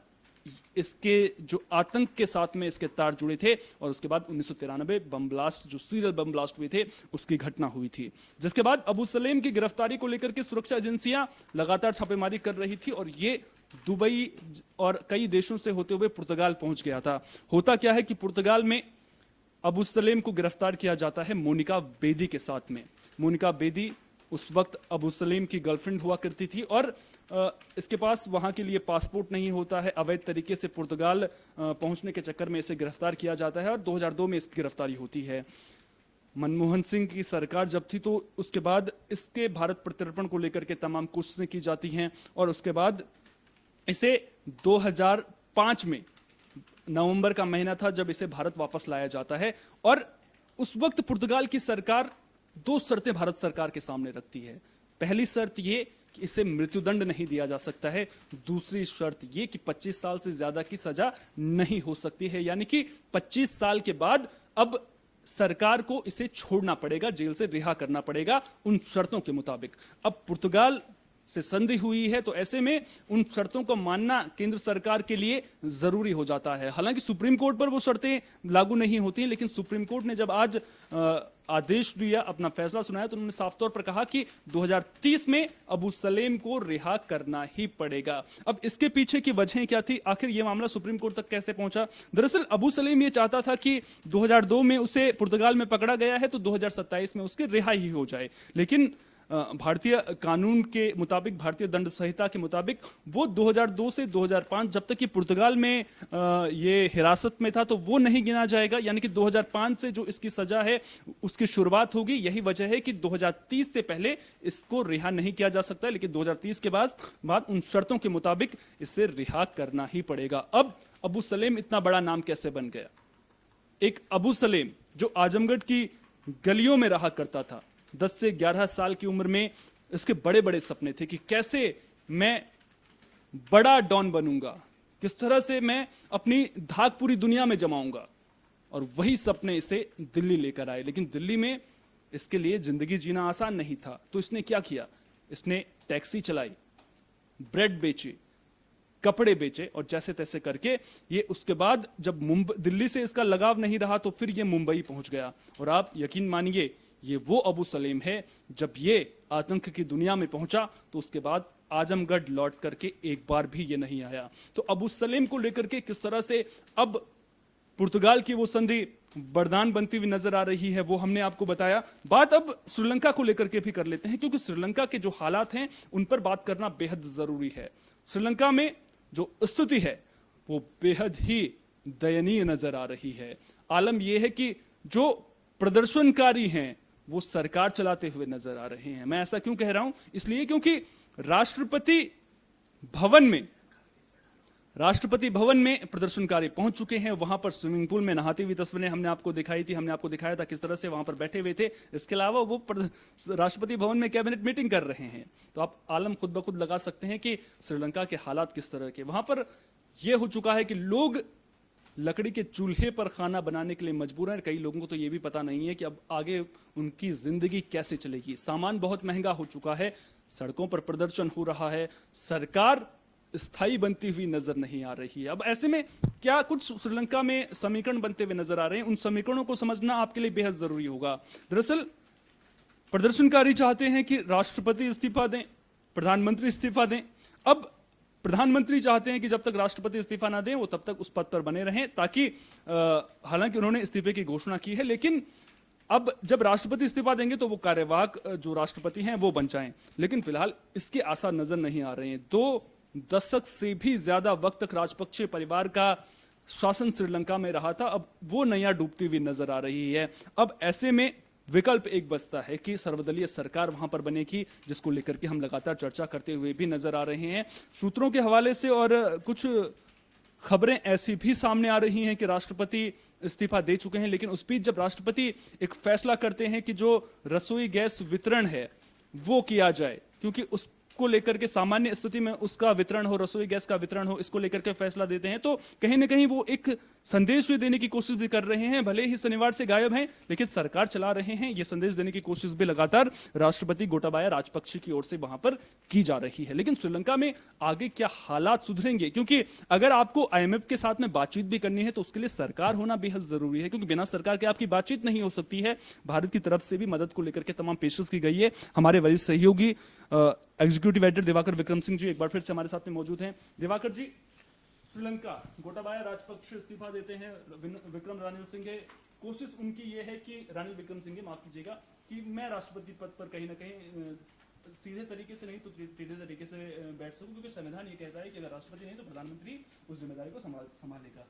इसके जो आतंक के साथ में इसके तार जुड़े थे और उसके बाद 1993 बम ब्लास्ट, जो सीरियल बम ब्लास्ट हुए थे, उसकी घटना हुई थी, जिसके बाद अबू सलेम की गिरफ्तारी को लेकर के सुरक्षा एजेंसियां लगातार छापेमारी कर रही थी और ये दुबई और कई देशों से होते हुए पुर्तगाल पहुंच गया था। होता क्या है कि पुर्तगाल में अबू सलेम को गिरफ्तार किया जाता है मोनिका बेदी के साथ में। मोनिका बेदी उस वक्त अबू सलेम की गर्लफ्रेंड हुआ करती थी और इसके पास वहां के लिए पासपोर्ट नहीं होता है। अवैध तरीके से पुर्तगाल पहुंचने के चक्कर में इसे गिरफ्तार किया जाता है और 2002 में इसकी गिरफ्तारी होती है। मनमोहन सिंह की सरकार जब थी तो उसके बाद इसके भारत प्रत्यर्पण को लेकर के तमाम कोशिशें की जाती हैं और उसके बाद इसे 2005 में नवंबर का महीना था जब इसे भारत वापस लाया जाता है और उस वक्त पुर्तगाल की सरकार 2 शर्तें भारत सरकार के सामने रखती है। पहली शर्त ये कि इसे मृत्युदंड नहीं दिया जा सकता है, दूसरी शर्त ये कि 25 साल से ज्यादा की सजा नहीं हो सकती है, यानी कि 25 साल के बाद अब सरकार को इसे छोड़ना पड़ेगा, जेल से रिहा करना पड़ेगा उन शर्तों के मुताबिक। अब पुर्तगाल से संधि हुई है तो ऐसे में उन शर्तों को मानना केंद्र सरकार के लिए जरूरी हो जाता है। हालांकि सुप्रीम कोर्ट पर वो शर्तें लागू नहीं होती, लेकिन सुप्रीम कोर्ट ने जब आज आदेश दिया, अपना फैसला सुनाया, तो उन्होंने साफ तौर पर कहा कि 2030 में अबू सलेम को रिहा करना ही पड़ेगा। अब इसके पीछे की वजह क्या थी, आखिर ये मामला सुप्रीम कोर्ट तक कैसे पहुंचा? दरअसल अबू सलेम ये चाहता था कि 2002 में उसे पुर्तगाल में पकड़ा गया है तो 2027 में उसकी रिहाई हो जाए, लेकिन भारतीय कानून के मुताबिक, भारतीय दंड संहिता के मुताबिक वो 2002 से 2005 जब तक कि पुर्तगाल में ये हिरासत में था तो वो नहीं गिना जाएगा, यानी कि 2005 से जो इसकी सजा है उसकी शुरुआत होगी। यही वजह है कि 2030 से पहले इसको रिहा नहीं किया जा सकता, लेकिन 2030 के बाद उन शर्तों के मुताबिक इसे रिहा करना ही पड़ेगा। अब अबू सलेम इतना बड़ा नाम कैसे बन गया? एक अबू सलेम जो आजमगढ़ की गलियों में रहा करता था, 10 से 11 साल की उम्र में इसके बड़े बड़े सपने थे कि कैसे मैं बड़ा डॉन बनूंगा, किस तरह से मैं अपनी धाक पूरी दुनिया में जमाऊंगा, और वही सपने इसे दिल्ली लेकर आए। लेकिन दिल्ली में इसके लिए जिंदगी जीना आसान नहीं था, तो इसने क्या किया? इसने टैक्सी चलाई, ब्रेड बेचे, कपड़े बेचे और जैसे तैसे करके ये उसके बाद जब दिल्ली से इसका लगाव नहीं रहा तो फिर ये मुंबई पहुंच गया। और आप यकीन मानिए ये वो अबू सलेम है, जब ये आतंक की दुनिया में पहुंचा तो उसके बाद आजमगढ़ लौट करके एक बार भी ये नहीं आया। तो अबू सलेम को लेकर के किस तरह से अब पुर्तगाल की वो संधि वरदान बनती हुई नजर आ रही है वो हमने आपको बताया। बात अब श्रीलंका को लेकर के भी कर लेते हैं, क्योंकि श्रीलंका के जो हालात हैं उन पर बात करना बेहद जरूरी है। श्रीलंका में जो स्थिति है वो बेहद ही दयनीय नजर आ रही है। आलम यह है कि जो प्रदर्शनकारी हैं वो सरकार चलाते हुए नजर आ रहे हैं। मैं ऐसा क्यों कह रहा हूं? इसलिए क्योंकि राष्ट्रपति भवन में प्रदर्शनकारी पहुंच चुके हैं। वहां पर स्विमिंग पूल में नहाती हुई तस्वीरें हमने आपको दिखाई थी, हमने आपको दिखाया था किस तरह से वहां पर बैठे हुए थे। इसके अलावा वो राष्ट्रपति भवन में कैबिनेट मीटिंग कर रहे हैं। तो आप आलम खुद ब खुद लगा सकते हैं कि श्रीलंका के हालात किस तरह के। वहां पर यह हो चुका है कि लोग लकड़ी के चूल्हे पर खाना बनाने के लिए मजबूर हैं। कई लोगों को तो यह भी पता नहीं है कि अब आगे उनकी जिंदगी कैसे चलेगी। सामान बहुत महंगा हो चुका है, सड़कों पर प्रदर्शन हो रहा है, सरकार स्थायी बनती हुई नजर नहीं आ रही है। अब ऐसे में क्या कुछ श्रीलंका में समीकरण बनते हुए नजर आ रहे हैं, उन समीकरणों को समझना आपके लिए बेहद जरूरी होगा। दरअसल प्रदर्शनकारी चाहते हैं कि राष्ट्रपति इस्तीफा दें, प्रधानमंत्री इस्तीफा दें। अब प्रधानमंत्री चाहते हैं कि जब तक राष्ट्रपति इस्तीफा ना दें वो तब तक उस पद पर बने रहें, ताकि हालांकि उन्होंने इस्तीफे की घोषणा की है, लेकिन अब जब राष्ट्रपति इस्तीफा देंगे तो वो कार्यवाहक जो राष्ट्रपति हैं वो बन जाएं। लेकिन फिलहाल इसके आसार नजर नहीं आ रहे हैं। 2 दशक से भी ज्यादा वक्त तक राजपक्षे परिवार का शासन श्रीलंका में रहा था, अब वो नैया डूबती हुई नजर आ रही है। अब ऐसे में विकल्प एक बचता है कि सर्वदलीय सरकार वहां पर बनेगी, जिसको लेकर के हम लगातार चर्चा करते हुए भी नजर आ रहे हैं सूत्रों के हवाले से। और कुछ खबरें ऐसी भी सामने आ रही हैं कि राष्ट्रपति इस्तीफा दे चुके हैं, लेकिन उस बीच जब राष्ट्रपति एक फैसला करते हैं कि जो रसोई गैस वितरण है वो किया जाए, क्योंकि उसको लेकर के सामान्य स्थिति में उसका वितरण हो, रसोई गैस का वितरण हो, इसको लेकर के फैसला देते हैं, तो कहीं ना कहीं वो एक संदेश भी देने की कोशिश भी कर रहे हैं। भले ही शनिवार से गायब हैं, लेकिन सरकार चला रहे हैं, ये संदेश देने की कोशिश भी लगातार राष्ट्रपति गोटाबाया राजपक्षे की ओर से वहां पर की जा रही है। लेकिन श्रीलंका में आगे क्या हालात सुधरेंगे, क्योंकि अगर आपको आईएमएफ के साथ में बातचीत भी करनी है तो उसके लिए सरकार होना बेहद जरूरी है, क्योंकि बिना सरकार के आपकी बातचीत नहीं हो सकती है। भारत की तरफ से भी मदद को लेकर के तमाम पेशकश की गई है। हमारे वरिष्ठ सहयोगी एग्जीक्यूटिव एडिटर दिवाकर विक्रम सिंह जी एक बार फिर से हमारे साथ में मौजूद हैं। दिवाकर जी, श्रीलंका गोटाबाया राजपक्षे इस्तीफा देते हैं, विक्रम रानिल सिंघे, कोशिश उनकी ये है कि रानिल विक्रम सिंघे, माफ कीजिएगा, कि मैं राष्ट्रपति पद पर कहीं ना कहीं सीधे तरीके से नहीं तो टेढ़े तरीके से बैठ सकूं, क्योंकि संविधान ये कहता है कि अगर राष्ट्रपति नहीं तो प्रधानमंत्री उस जिम्मेदारी को संभालेगा।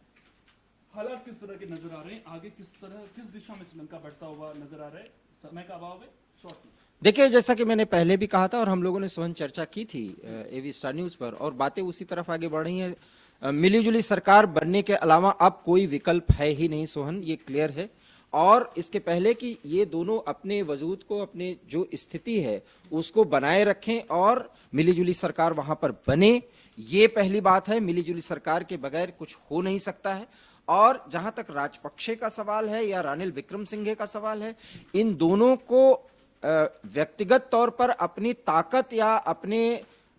हालात किस तरह के नजर आ रहे हैं, आगे किस दिशा में श्रीलंका बढ़ता हुआ नजर आ रहा है? समय का अभाव है, शॉर्ट में। देखिए, जैसा कि मैंने पहले भी कहा था और हम लोगों ने सोहन चर्चा की थी एवी स्टार न्यूज पर, और बातें उसी तरफ आगे बढ़ रही हैं। मिलीजुली सरकार बनने के अलावा अब कोई विकल्प है ही नहीं सोहन, ये क्लियर है। और इसके पहले कि ये दोनों अपने वजूद को, अपने जो स्थिति है उसको बनाए रखें और मिलीजुली सरकार वहां पर बने, ये पहली बात है। मिलीजुली सरकार के बगैर कुछ हो नहीं सकता है। और जहां तक राजपक्षे का सवाल है या रानिल विक्रमसिंघे का सवाल है, इन दोनों को व्यक्तिगत तौर पर अपनी ताकत या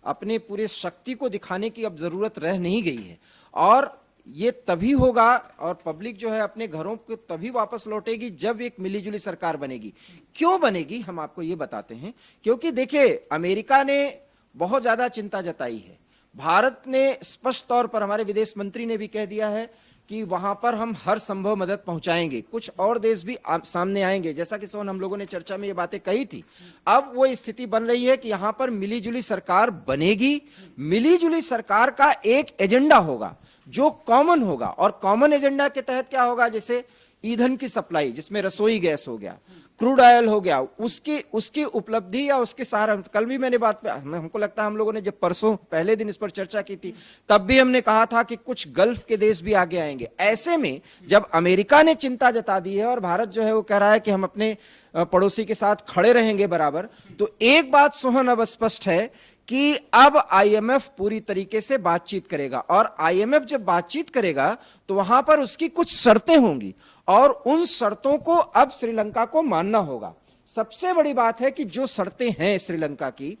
अपने पूरे शक्ति को दिखाने की अब जरूरत रह नहीं गई है। और ये तभी होगा और पब्लिक जो है अपने घरों को तभी वापस लौटेगी जब एक मिलीजुली सरकार बनेगी। क्यों बनेगी, हम आपको ये बताते हैं। क्योंकि देखिए, अमेरिका ने बहुत ज्यादा चिंता जताई है, भारत ने स्पष्ट तौर पर, हमारे विदेश मंत्री ने भी कह दिया है कि वहां पर हम हर संभव मदद पहुंचाएंगे। कुछ और देश भी सामने आएंगे, जैसा कि सोहन हम लोगों ने चर्चा में ये बातें कही थी। अब वो स्थिति बन रही है कि यहां पर मिलीजुली सरकार बनेगी। मिलीजुली सरकार का एक एजेंडा होगा जो कॉमन होगा, और कॉमन एजेंडा के तहत क्या होगा, जैसे ईंधन की सप्लाई, जिसमें रसोई गैस हो गया, क्रूड ऑयल हो गया, उसकी उपलब्धि या उसके सहारा। कल भी मैंने बात पे, हमको लगता है हम लोगों ने जब परसों पहले दिन इस पर चर्चा की थी, तब भी हमने कहा था कि कुछ गल्फ के देश भी आगे आएंगे। ऐसे में जब अमेरिका ने चिंता जता दी है और भारत जो है वो कह रहा है कि हम अपने पड़ोसी के साथ खड़े रहेंगे बराबर, तो एक बात सोहन अब स्पष्ट है कि अब आईएमएफ पूरी तरीके से बातचीत करेगा। और आईएमएफ जब बातचीत करेगा तो वहां पर उसकी कुछ शर्तें होंगी और उन शर्तों को अब श्रीलंका को मानना होगा। सबसे बड़ी बात है कि जो शर्तें हैं श्रीलंका की,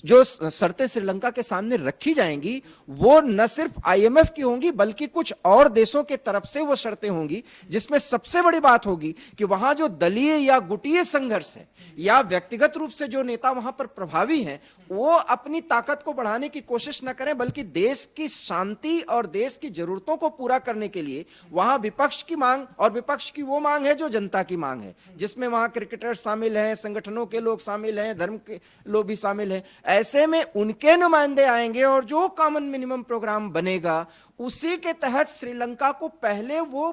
जो शर्तें श्रीलंका के सामने रखी जाएंगी, वो न सिर्फ आईएमएफ की होंगी बल्कि कुछ और देशों के तरफ से वो शर्तें होंगी, जिसमें सबसे बड़ी बात होगी कि वहां जो दलीय या गुटीय संघर्ष है या व्यक्तिगत रूप से जो नेता वहां पर प्रभावी हैं, वो अपनी ताकत को बढ़ाने की कोशिश न करें, बल्कि देश की शांति और देश की जरूरतों को पूरा करने के लिए वहां विपक्ष की मांग, और विपक्ष की वो मांग है जो जनता की मांग है, जिसमें वहां क्रिकेटर्स शामिल हैं, संगठनों के लोग शामिल हैं, धर्म के लोग भी शामिल हैं। ऐसे में उनके नुमाइंदे आएंगे और जो कॉमन मिनिमम प्रोग्राम बनेगा उसी के तहत श्रीलंका को पहले वो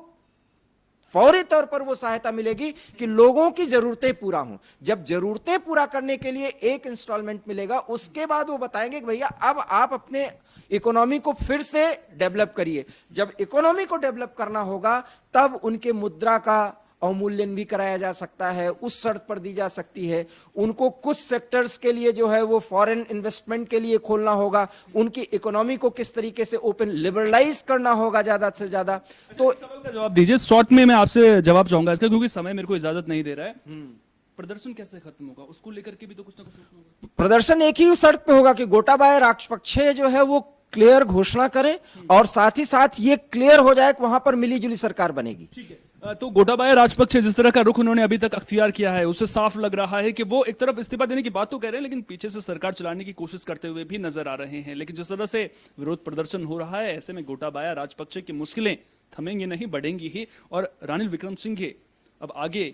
फौरी तौर पर वो सहायता मिलेगी कि लोगों की जरूरतें पूरा हों। जब जरूरतें पूरा करने के लिए एक इंस्टॉलमेंट मिलेगा, उसके बाद वो बताएंगे कि भैया अब आप अपने इकोनॉमी को फिर से डेवलप करिए। जब इकोनॉमी को डेवलप करना होगा तब उनके मुद्रा का अवमूल्यन भी कराया जा सकता है, उस शर्त पर दी जा सकती है। उनको कुछ सेक्टर्स के लिए जो है वो फॉरेन इन्वेस्टमेंट के लिए खोलना होगा, उनकी इकोनॉमी को किस तरीके से ओपन लिबरलाइज करना होगा ज्यादा से ज्यादा। तो सवाल का जवाब दीजिए, शॉर्ट में मैं आपसे जवाब चाहूंगा इसका, क्योंकि समय मेरे को इजाजत नहीं दे रहा है। प्रदर्शन कैसे खत्म होगा, उसको लेकर के भी तो कुछ ना कुछ सोचना होगा। प्रदर्शन एक ही शर्त पे होगा कि गोटाबाया राजपक्षे जो है वो क्लियर घोषणा करें और साथ ही साथ ये क्लियर हो जाए कि वहां पर मिलीजुली सरकार बनेगी। ठीक है, तो गोटाबाया राजपक्षे जिस तरह का रुख उन्होंने अभी तक अख्तियार किया है, उससे साफ लग रहा है कि वो एक तरफ इस्तीफा देने की बात तो कह रहे हैं, लेकिन पीछे से सरकार चलाने की कोशिश करते हुए भी नजर आ रहे हैं। लेकिन जिस तरह से विरोध प्रदर्शन हो रहा है, ऐसे में गोटाबाया राजपक्षे की मुश्किलें थमेंगी नहीं, बढ़ेंगी ही। और रानिल विक्रमसिंघे अब आगे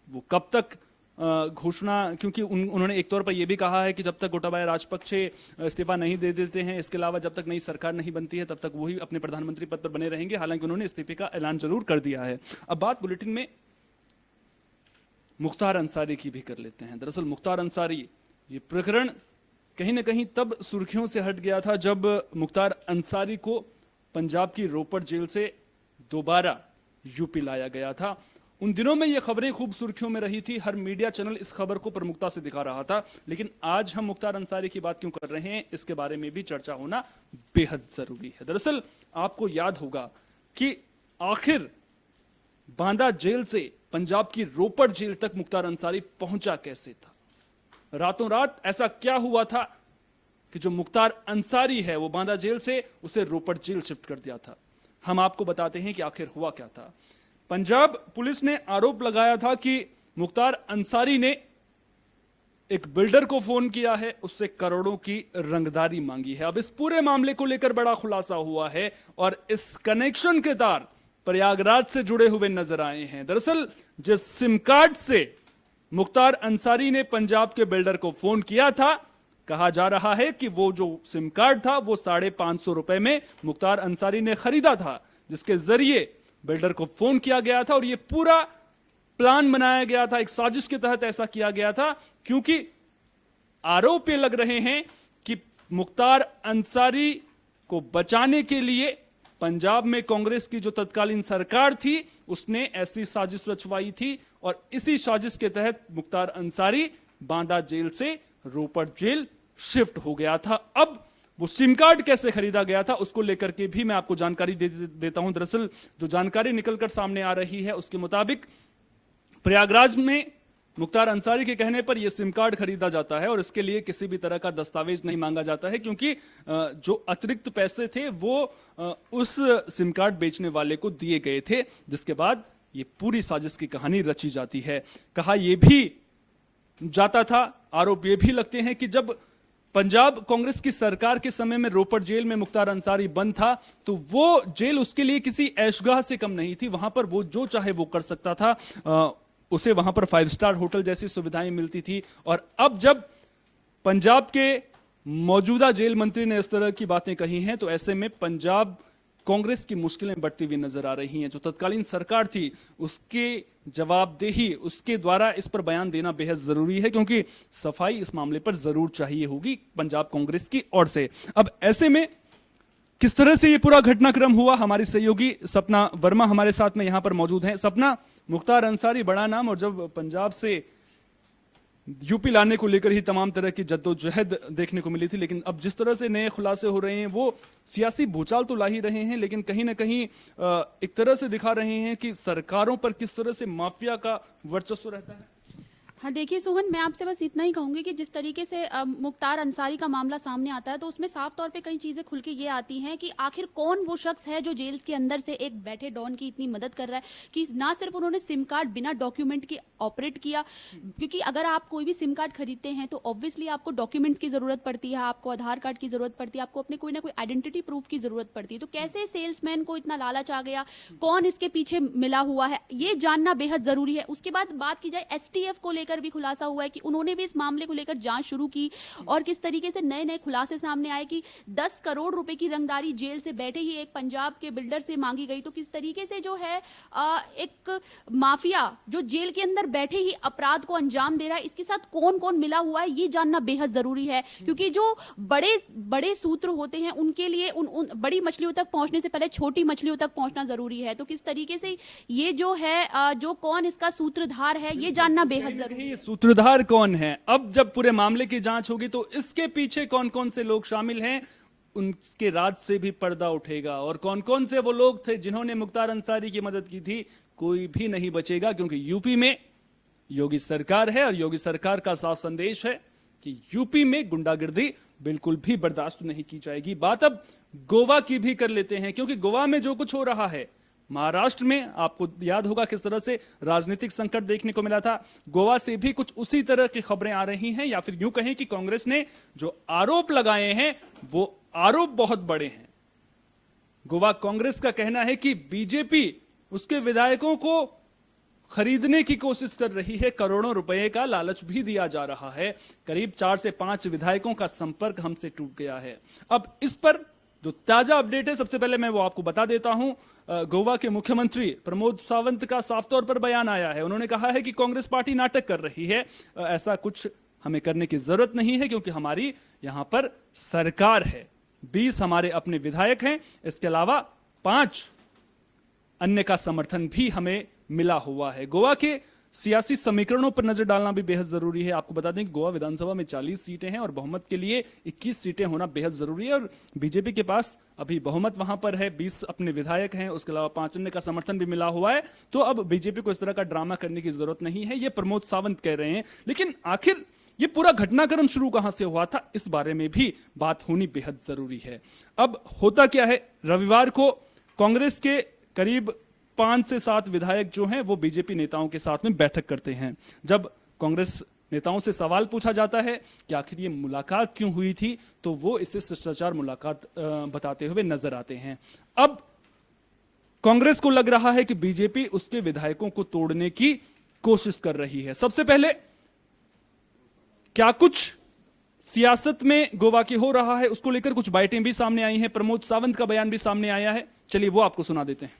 वो कब तक घोषणा, क्योंकि उन्होंने एक तौर पर यह भी कहा है कि जब तक गोटाबाया राजपक्षे इस्तीफा नहीं दे देते हैं, इसके अलावा जब तक नई सरकार नहीं बनती है तब तक वही अपने प्रधानमंत्री पद पर बने रहेंगे। हालांकि उन्होंने इस्तीफे का ऐलान जरूर कर दिया है। अब बात बुलेटिन में मुख्तार अंसारी की भी कर लेते हैं। दरअसल मुख्तार अंसारी, ये प्रकरण कहीं ना कहीं तब सुर्खियों से हट गया था जब मुख्तार अंसारी को पंजाब की रोपड़ जेल से दोबारा यूपी लाया गया था। उन दिनों में ये खबरें खूब सुर्खियों में रही थी, हर मीडिया चैनल इस खबर को प्रमुखता से दिखा रहा था। लेकिन आज हम मुख्तार अंसारी की बात क्यों कर रहे हैं, इसके बारे में भी चर्चा होना बेहद जरूरी है। दरअसल आपको याद होगा कि आखिर बांदा जेल से पंजाब की रोपड़ जेल तक मुख्तार अंसारी पहुंचा कैसे था। रातों रात ऐसा क्या हुआ था कि जो मुख्तार अंसारी है वो बांदा जेल से उसे रोपड़ जेल शिफ्ट कर दिया था। हम आपको बताते हैं कि आखिर हुआ क्या था। पंजाब पुलिस ने आरोप लगाया था कि मुख्तार अंसारी ने एक बिल्डर को फोन किया है, उससे करोड़ों की रंगदारी मांगी है। अब इस पूरे मामले को लेकर बड़ा खुलासा हुआ है और इस कनेक्शन के तार प्रयागराज से जुड़े हुए नजर आए हैं। दरअसल जिस सिम कार्ड से मुख्तार अंसारी ने पंजाब के बिल्डर को फोन किया था, कहा जा रहा है कि वो जो सिम कार्ड था वो 550 रुपए में मुख्तार अंसारी ने खरीदा था, जिसके जरिए बिल्डर को फोन किया गया था और ये पूरा प्लान बनाया गया था, एक साजिश के तहत ऐसा किया गया था। क्योंकि आरोप ये लग रहे हैं कि मुख्तार अंसारी को बचाने के लिए पंजाब में कांग्रेस की जो तत्कालीन सरकार थी उसने ऐसी साजिश रचवाई थी और इसी साजिश के तहत मुख्तार अंसारी बांदा जेल से रोपड़ जेल शिफ्ट हो गया था। अब वो सिम कार्ड कैसे खरीदा गया था उसको लेकर के भी मैं आपको जानकारी देता हूं। दरअसल जो जानकारी निकलकर सामने आ रही है उसके मुताबिक प्रयागराज में मुख्तार अंसारी के कहने पर यह सिम कार्ड खरीदा जाता है और इसके लिए किसी भी तरह का दस्तावेज नहीं मांगा जाता है, क्योंकि जो अतिरिक्त पैसे थे वो उस सिम कार्ड बेचने वाले को दिए गए थे, जिसके बाद ये पूरी साजिश की कहानी रची जाती है। कहा यह भी जाता था, आरोप ये भी लगते हैं कि जब पंजाब कांग्रेस की सरकार के समय में रोपड़ जेल में मुख्तार अंसारी बंद था तो वो जेल उसके लिए किसी ऐशगाह से कम नहीं थी। वहां पर वो जो चाहे वो कर सकता था, उसे वहां पर 5 स्टार होटल जैसी सुविधाएं मिलती थी। और अब जब पंजाब के मौजूदा जेल मंत्री ने इस तरह की बातें कही हैं तो ऐसे में पंजाब कांग्रेस की मुश्किलें बढ़ती हुई नजर आ रही हैं। जो तत्कालीन सरकार थी उसके जवाबदेही, उसके द्वारा इस पर बयान देना बेहद जरूरी है, क्योंकि सफाई इस मामले पर जरूर चाहिए होगी पंजाब कांग्रेस की ओर से। अब ऐसे में किस तरह से ये पूरा घटनाक्रम हुआ, हमारी सहयोगी सपना वर्मा हमारे साथ में यहां पर मौजूद हैं। सपना, मुख्तार अंसारी बड़ा नाम और जब पंजाब से यूपी लाने को लेकर ही तमाम तरह की जद्दोजहद देखने को मिली थी, लेकिन अब जिस तरह से नए खुलासे हो रहे हैं वो सियासी भूचाल तो ला ही रहे हैं, लेकिन कहीं ना कहीं एक तरह से दिखा रहे हैं कि सरकारों पर किस तरह से माफिया का वर्चस्व रहता है। हाँ देखिए सोहन, मैं आपसे बस इतना ही कहूंगी कि जिस तरीके से मुख्तार अंसारी का मामला सामने आता है तो उसमें साफ तौर पे कई चीजें खुल के ये आती हैं कि आखिर कौन वो शख्स है जो जेल के अंदर से एक बैठे डॉन की इतनी मदद कर रहा है कि ना सिर्फ उन्होंने सिम कार्ड बिना डॉक्यूमेंट के ऑपरेट किया, क्योंकि अगर आप कोई भी सिम कार्ड खरीदते हैं तो ऑब्वियसली आपको डॉक्यूमेंट्स की जरूरत पड़ती है, आपको आधार कार्ड की जरूरत पड़ती है, आपको अपने कोई ना कोई आइडेंटिटी प्रूफ की जरूरत पड़ती है। तो कैसे सेल्समैन को इतना लालच आ गया, कौन इसके पीछे मिला हुआ है, ये जानना बेहद जरूरी है। उसके बाद बात की जाए STF को लेकर भी खुलासा हुआ है कि उन्होंने भी इस मामले को लेकर जांच शुरू की और किस तरीके से नए नए खुलासे सामने आए कि 10 करोड़ रुपए की रंगदारी जेल से बैठे ही एक पंजाब के बिल्डर से मांगी गई। तो किस तरीके से जो है एक माफिया जो जेल के अंदर बैठे ही अपराध को अंजाम दे रहा है, इसके साथ कौन कौन मिला हुआ है ये जानना बेहद जरूरी है, क्योंकि जो बड़े बड़े सूत्र होते हैं उनके लिए उन बड़ी मछलियों तक पहुंचने से पहले छोटी मछलियों तक पहुंचना जरूरी है। तो किस तरीके से ये जो है जो कौन इसका सूत्रधार है ये जानना बेहद जरूरी है। सूत्रधार कौन है, अब जब पूरे मामले की जांच होगी तो इसके पीछे कौन कौन से लोग शामिल हैं उनके राज से भी पर्दा उठेगा, और कौन कौन से वो लोग थे जिन्होंने मुख्तार अंसारी की मदद की थी कोई भी नहीं बचेगा, क्योंकि यूपी में योगी सरकार है और योगी सरकार का साफ संदेश है कि यूपी में गुंडागर्दी बिल्कुल भी बर्दाश्त नहीं की जाएगी। बात अब गोवा की भी कर लेते हैं, क्योंकि गोवा में जो कुछ हो रहा है, महाराष्ट्र में आपको याद होगा किस तरह से राजनीतिक संकट देखने को मिला था, गोवा से भी कुछ उसी तरह की खबरें आ रही हैं, या फिर यूं कहें कि कांग्रेस ने जो आरोप लगाए हैं वो आरोप बहुत बड़े हैं। गोवा कांग्रेस का कहना है कि बीजेपी उसके विधायकों को खरीदने की कोशिश कर रही है, करोड़ों रुपए का लालच भी दिया जा रहा है, करीब 4 से 5 विधायकों का संपर्क हमसे टूट गया है। अब इस पर जो ताजा अपडेट है सबसे पहले मैं वो आपको बता देता हूं। गोवा के मुख्यमंत्री प्रमोद सावंत का साफ तौर पर बयान आया है। उन्होंने कहा है कि कांग्रेस पार्टी नाटक कर रही है, ऐसा कुछ हमें करने की जरूरत नहीं है क्योंकि हमारी यहां पर सरकार है। 20 हमारे अपने विधायक हैं, इसके अलावा 5 अन्य का समर्थन भी हमें मिला हुआ है। गोवा के सियासी समीकरणों पर नजर डालना भी बेहद जरूरी है। आपको बता दें कि गोवा विधानसभा में 40 सीटें हैं और बहुमत के लिए 21 सीटें होना बेहद जरूरी है और बीजेपी के पास अभी बहुमत वहां पर है, 20 अपने विधायक हैं, उसके अलावा 5 अन्य का समर्थन भी मिला हुआ है। तो अब बीजेपी को इस तरह का ड्रामा करने की जरूरत नहीं है, ये प्रमोद सावंत कह रहे हैं। लेकिन आखिर ये पूरा घटनाक्रम शुरू कहां से हुआ था, इस बारे में भी बात होनी बेहद जरूरी है। अब होता क्या है, रविवार को कांग्रेस के करीब 5 से 7 विधायक जो हैं वो बीजेपी नेताओं के साथ में बैठक करते हैं। जब कांग्रेस नेताओं से सवाल पूछा जाता है कि आखिर ये मुलाकात क्यों हुई थी, तो वो इसे शिष्टाचार मुलाकात बताते हुए नजर आते हैं। अब कांग्रेस को लग रहा है कि बीजेपी उसके विधायकों को तोड़ने की कोशिश कर रही है। सबसे पहले क्या कुछ सियासत में गोवा की हो रहा है, उसको लेकर कुछ बाइटें भी सामने आई हैं। प्रमोद सावंत का बयान भी सामने आया है, चलिए वो आपको सुना देते हैं।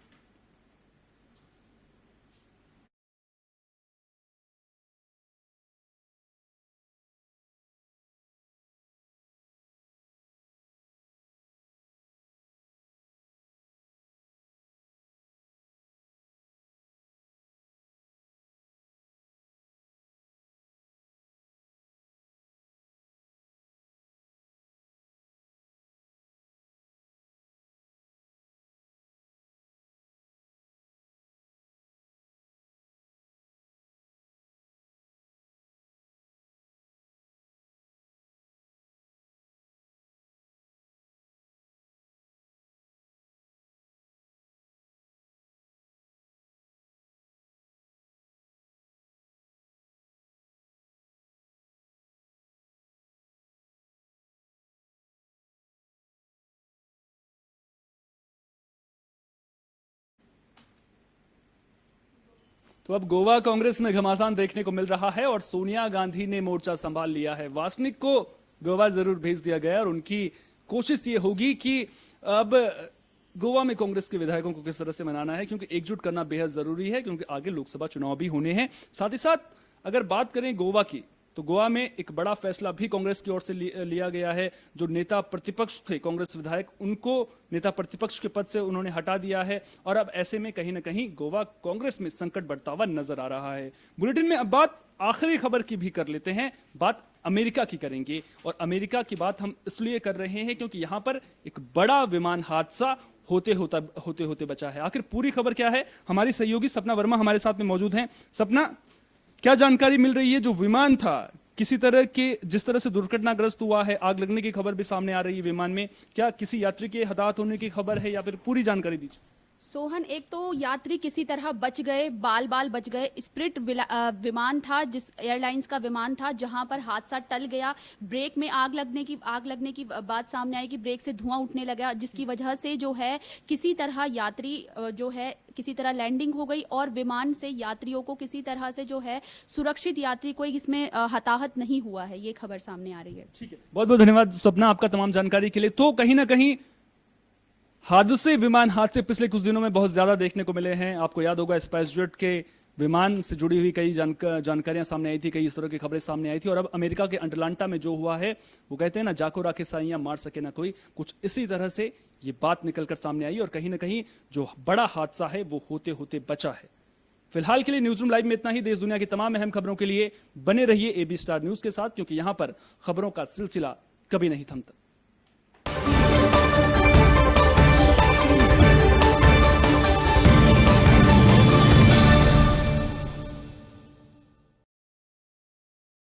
तो अब गोवा कांग्रेस में घमासान देखने को मिल रहा है और सोनिया गांधी ने मोर्चा संभाल लिया है। वासनिक को गोवा जरूर भेज दिया गया और उनकी कोशिश ये होगी कि अब गोवा में कांग्रेस के विधायकों को किस तरह से मनाना है, क्योंकि एकजुट करना बेहद जरूरी है, क्योंकि आगे लोकसभा चुनाव भी होने हैं। साथ ही साथ अगर बात करें गोवा की, तो गोवा में एक बड़ा फैसला भी कांग्रेस की ओर से लिया गया है। जो नेता प्रतिपक्ष थे कांग्रेस विधायक, उनको नेता प्रतिपक्ष के पद से उन्होंने हटा दिया है और अब ऐसे में कहीं ना कहीं गोवा कांग्रेस में संकट बढ़ता हुआ नजर आ रहा है। बुलेटिन में अब बात आखिरी खबर की भी कर लेते हैं, बात अमेरिका की करेंगे। और अमेरिका की बात हम इसलिए कर रहे हैं क्योंकि यहां पर एक बड़ा विमान हादसा होते होते बचा है। आखिर पूरी खबर क्या है, हमारी सहयोगी सपना वर्मा हमारे साथ में मौजूद हैं। सपना, क्या जानकारी मिल रही है? जो विमान था किसी तरह के, जिस तरह से दुर्घटनाग्रस्त हुआ है, आग लगने की खबर भी सामने आ रही है विमान में, क्या किसी यात्री के हताहत होने की खबर है या फिर पूरी जानकारी दीजिए। सोहन, एक तो यात्री किसी तरह बच गए, बाल बच गए। स्प्रिट विमान था, जिस एयरलाइंस का विमान था, जहां पर हादसा टल गया। ब्रेक में आग लगने की बात सामने आई कि ब्रेक से धुआं उठने लगा, जिसकी वजह से जो है किसी तरह यात्री जो है किसी तरह लैंडिंग हो गई और विमान से यात्रियों को किसी तरह से जो है सुरक्षित यात्री कोई इसमें हताहत नहीं हुआ है। ये खबर सामने आ रही है। ठीक है, बहुत बहुत धन्यवाद सपना आपका तमाम जानकारी के लिए। तो कहीं ना कहीं हादसे, विमान हादसे पिछले कुछ दिनों में बहुत ज्यादा देखने को मिले हैं। आपको याद होगा स्पाइसजेट के विमान से जुड़ी हुई कई जानकारियां सामने आई थी, कई इस तरह की खबरें सामने आई थी। और अब अमेरिका के अटलांटा में जो हुआ है, वो कहते हैं ना, जाको राखे साइयां मार सके ना कोई, कुछ इसी तरह से ये बात निकलकर सामने आई और कहीं ना कहीं जो बड़ा हादसा है वो होते होते बचा है। फिलहाल के लिए न्यूज रूम लाइव में इतना ही। देश दुनिया की तमाम अहम खबरों के लिए बने रहिए AB स्टार न्यूज के साथ, क्योंकि यहां पर खबरों का सिलसिला कभी नहीं थमता।